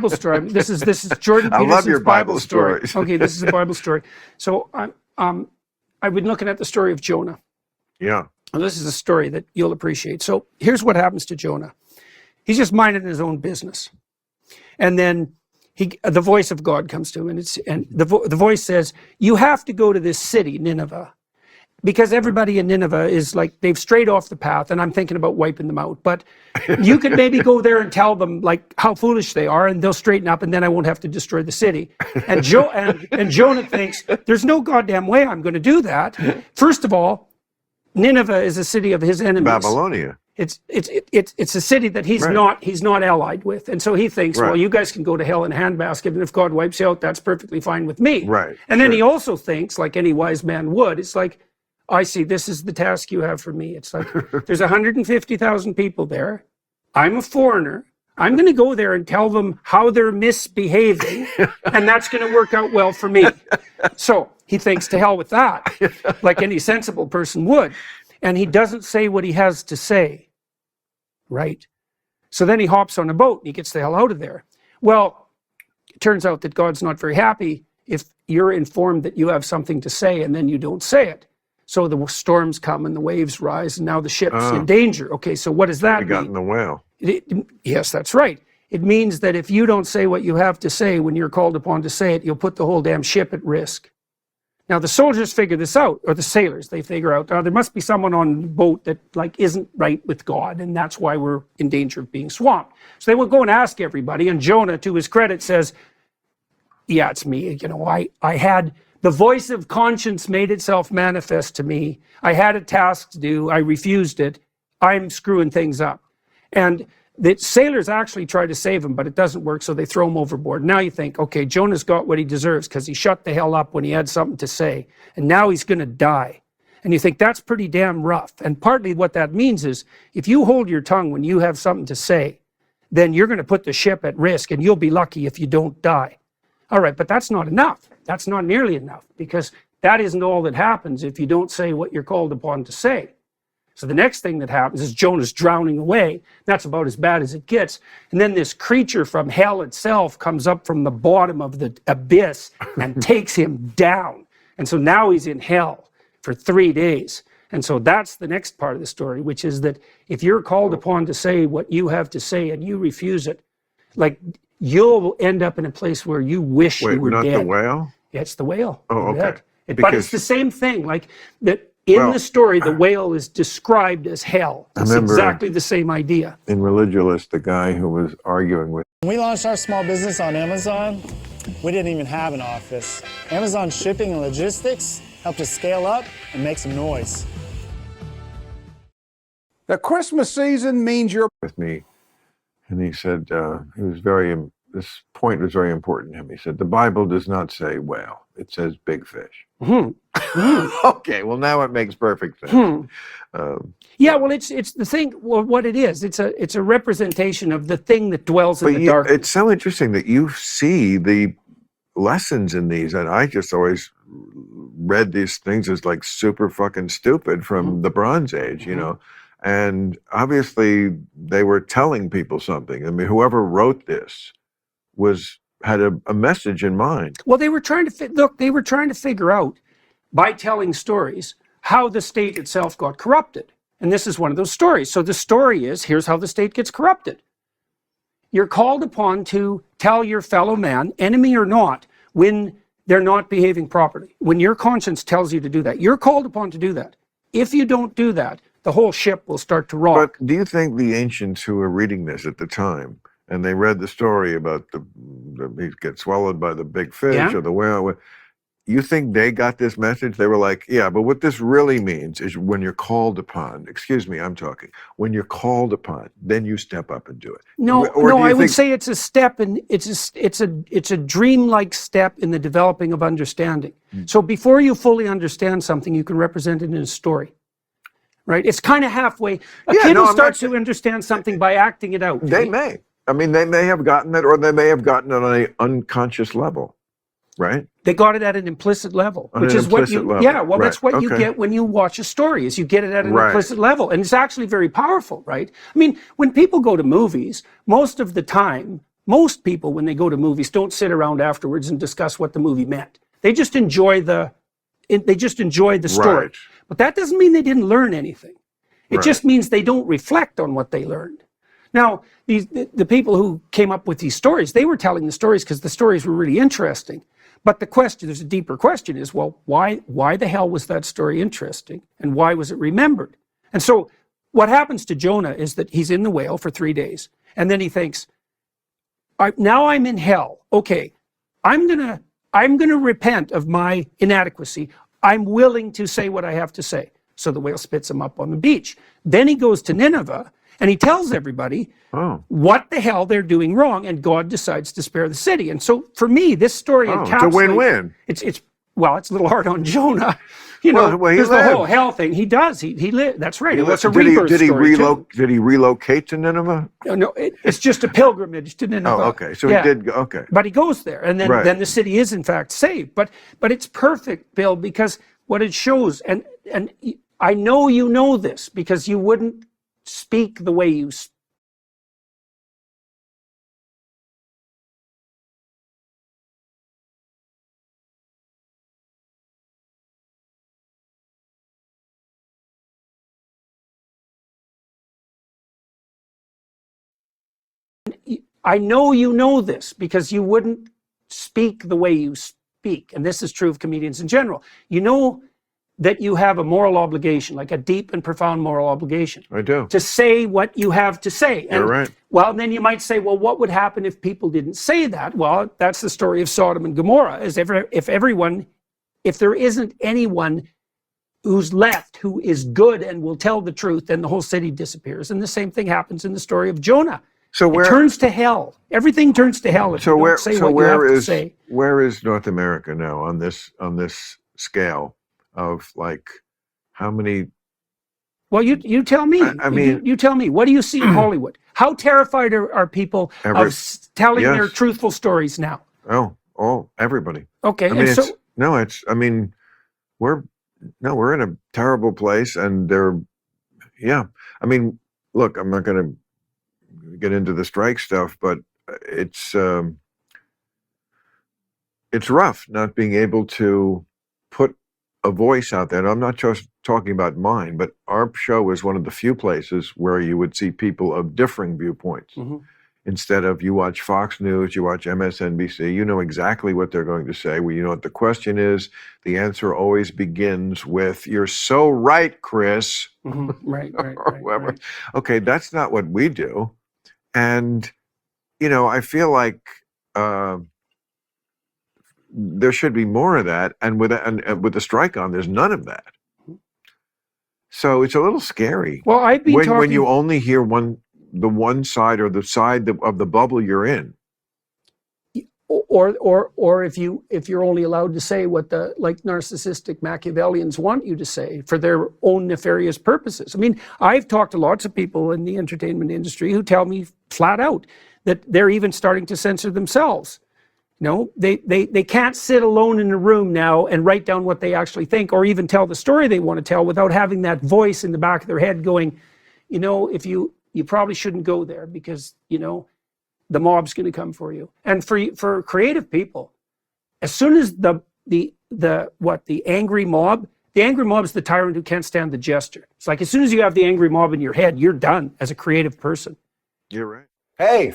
Bible story. This is Jordan Peterson's I love your Bible story. stories. Okay, this is a Bible story. So I've been looking at the story of Jonah. Yeah. And this is a story that you'll appreciate. So here's what happens to Jonah. He's just minding his own business. And then the voice of God comes to him, and the voice says, you have to go to this city, Nineveh, because everybody in Nineveh is like, they've strayed off the path, and I'm thinking about wiping them out. But you could maybe go there and tell them like how foolish they are, and they'll straighten up, and then I won't have to destroy the city. And Jonah thinks, there's no goddamn way I'm going to do that. First of all, Nineveh is a city of his enemies. Babylonia. It's a city that he's not allied with, and so he thinks, well, you guys can go to hell in a handbasket, and if God wipes you out, that's perfectly fine with me. Right. And then he also thinks, like any wise man would, it's like, I see, this is the task you have for me. It's like, there's 150,000 people there. I'm a foreigner. I'm going to go there and tell them how they're misbehaving, and that's going to work out well for me. So he thinks, to hell with that, like any sensible person would. And he doesn't say what he has to say, right? So then he hops on a boat and he gets the hell out of there. Well, it turns out that God's not very happy if you're informed that you have something to say and then you don't say it. So the storms come and the waves rise, and now the ship's in danger. Okay, so what does that mean? Got in the whale. Yes, that's right. It means that if you don't say what you have to say when you're called upon to say it, you'll put the whole damn ship at risk. Now the soldiers figure this out, or the sailors, they figure out, there must be someone on the boat that like isn't right with God, and that's why we're in danger of being swamped. So they will go and ask everybody, and Jonah, to his credit, says, yeah, it's me. You know, I had the voice of conscience made itself manifest to me. I had a task to do. I refused it. I'm screwing things up. And the sailors actually try to save him, but it doesn't work, so they throw him overboard. Now you think, okay, Jonah's got what he deserves because he shut the hell up when he had something to say, and now he's going to die. And you think that's pretty damn rough. And partly what that means is, if you hold your tongue when you have something to say, then you're going to put the ship at risk, and you'll be lucky if you don't die. All right, but that's not enough. That's not nearly enough, because that isn't all that happens if you don't say what you're called upon to say. So the next thing that happens is Jonah's drowning away. That's about as bad as it gets. And then this creature from hell itself comes up from the bottom of the abyss and takes him down. And so now he's in hell for 3 days. And so that's the next part of the story, which is that if you're called upon to say what you have to say and you refuse it, like, you'll end up in a place where you wish you were dead. Wait, not the whale? Yeah, it's the whale. Oh, okay. But it's the same thing. Like, that in the story, the whale is described as hell. It's exactly the same idea. In Religulous, the guy who was arguing with... When we launched our small business on Amazon, we didn't even have an office. Amazon shipping and logistics helped us scale up and make some noise. The Christmas season means you're... with me, and he said, this point was very important to him. He said, the Bible does not say whale, it says big fish. Okay, well, now it makes perfect sense. Yeah, well, it's the thing. Well, what it is, it's a representation of the thing that dwells in the dark. It's so interesting that you see the lessons in these, and I just always read these things as like super fucking stupid from the Bronze Age, you know. And obviously, they were telling people something. I mean, whoever wrote this had a message in mind. Well, they were trying to figure out, by telling stories, how the state itself got corrupted. And this is one of those stories. So the story is, here's how the state gets corrupted. You're called upon to tell your fellow man, enemy or not, when they're not behaving properly. When your conscience tells you to do that, you're called upon to do that. If you don't do that, the whole ship will start to rock. But do you think the ancients who were reading this at the time, and they read the story about he gets swallowed by the big fish or the whale, you think they got this message? They were like, yeah, but what this really means is when you're called upon, excuse me, I'm talking, when you're called upon, then you step up and do it. No, I would say it's a step, and it's a dreamlike step in the developing of understanding. So before you fully understand something, you can represent it in a story. Right? It's kind of halfway. A kid will start to understand something by acting it out. They may. I mean, they may have gotten it, or they may have gotten it on an unconscious level, right? They got it at an implicit level, which is what you, that's what you get when you watch a story, is you get it at an implicit level. And it's actually very powerful, right? I mean, when people go to movies, most of the time, most people, when they go to movies, don't sit around afterwards and discuss what the movie meant. They just enjoy the story. Right. But that doesn't mean they didn't learn anything. It Right. just means they don't reflect on what they learned. Now, the people who came up with these stories, they were telling the stories because the stories were really interesting. But the question, there's a deeper question, is, well, why the hell was that story interesting? And why was it remembered? And so what happens to Jonah is that he's in the whale for 3 days. And then he thinks, now I'm in hell. Okay, I'm gonna repent of my inadequacy. I'm willing to say what I have to say. So the whale spits him up on the beach. Then he goes to Nineveh and he tells everybody what the hell they're doing wrong, and God decides to spare the city. And so for me, this story It's a encapsulates. win-win. It's a little hard on Jonah. You know, Well, he there's the whole lived. hell thing. He does. He lived. That's right. It's a Did rebirth he story too. Did he relocate to Nineveh? No, it's just a pilgrimage to Nineveh. Oh, okay. So Yeah. he did. Okay. But he goes there, and then, Right. then the city is in fact saved. But it's perfect, Bill, because what it shows, and I know you know this because you wouldn't speak the way you speak. I know you know this because you wouldn't speak the way you speak. And this is true of comedians in general. You know that you have a moral obligation, like a deep and profound moral obligation, I do. to say what you have to say. And, You're right. Well, then you might say, well, what would happen if people didn't say that? Well, that's the story of Sodom and Gomorrah. If there isn't anyone who's left who is good and will tell the truth, then the whole city disappears. And the same thing happens in the story of Jonah. So It turns to hell. Everything turns to hell if you don't say what you have to say. where is North America now on this scale of like how many? Well, you tell me. I mean- you tell me. What do you see in Hollywood? How terrified are people of telling their yes. truthful stories now? Everybody. Okay, I mean, and so we're in a terrible place, and I mean, look, I'm not going to get into the strike stuff, but it's rough not being able to put a voice out there. And I'm not just talking about mine, but our show is one of the few places where you would see people of differing viewpoints. Mhm. Instead of, you watch Fox News, you watch MSNBC, you know exactly what they're going to say. Well, you know what the question is. The answer always begins with, "You're so right, Chris." Mhm. Right. Or whoever. Okay, that's not what we do. And, I feel like there should be more of that. And with the strike on, there's none of that. So it's a little scary Well, I've been talking. when you only hear the one side, or the side of the bubble you're in. Or if you're only allowed to say what the narcissistic Machiavellians want you to say for their own nefarious purposes. I mean, I've talked to lots of people in the entertainment industry who tell me flat out that they're even starting to censor themselves. They can't sit alone in a room now and write down what they actually think, or even tell the story they want to tell, without having that voice in the back of their head going, if you probably shouldn't go there because the mob's going to come for you. And for creative people, as soon as the angry mob is the tyrant who can't stand the jester. It's like, as soon as you have the angry mob in your head, you're done as a creative person. You're right. Hey,